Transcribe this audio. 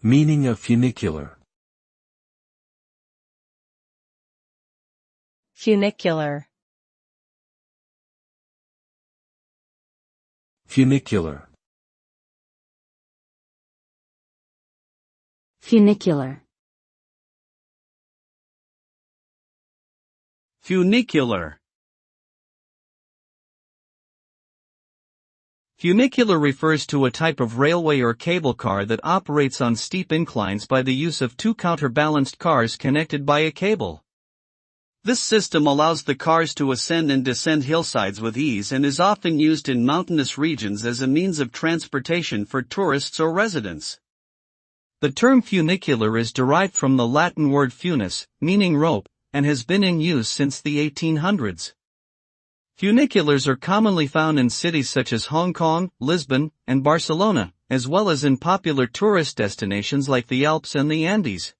Meaning of funicular. Funicular. Funicular. Funicular. Funicular. Funicular refers to a type of railway or cable car that operates on steep inclines by the use of two counterbalanced cars connected by a cable. This system allows the cars to ascend and descend hillsides with ease and is often used in mountainous regions as a means of transportation for tourists or residents. The term funicular is derived from the Latin word funis, meaning rope, and has been in use since the 1800s. Funiculars are commonly found in cities such as Hong Kong, Lisbon, and Barcelona, as well as in popular tourist destinations like the Alps and the Andes.